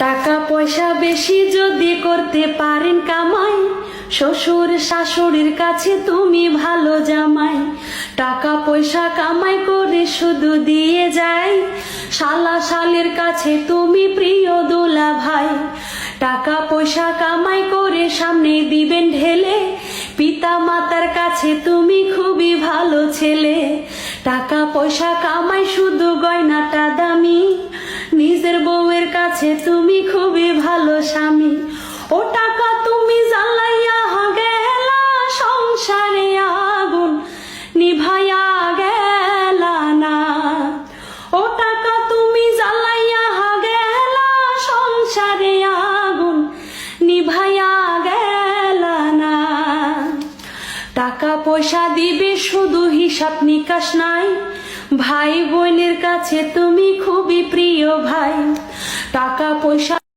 টাকা পয়সা বেশি যদি করতে পারেন কামাই, শ্বশুর শাশুড়ির কাছে তুমি ভালো জামাই। টাকা পয়সা কামাই করে শুধু দিয়ে যায়, শালা শালের কাছে তুমি প্রিয় দোলা ভাই। টাকা পয়সা কামাই করে সামনে দিবেন ঢেলে, পিতা মাতার কাছে তুমি খুবই ভালো ছেলে। টাকা পয়সা কামাই শুধু গয়নাটা দামি, নিজের বউয়ের কাছে তুমি খুবই ভালো স্বামী। ও টাকা তুমি জ্বালাইয়া গেলা, সংসারে আগুন নিভাইয়া গেলা না। ও টাকা তুমি জ্বালাইয়া গেলা, সংসারে আগুন নিভাইয়া গেলা না। টাকা পয়সা দিবে শুধু হিসাব নিকাশ নাই, ভাই বোনের কাছে তুমি খুবই প্রিয় ভাই। টাকা পয়সা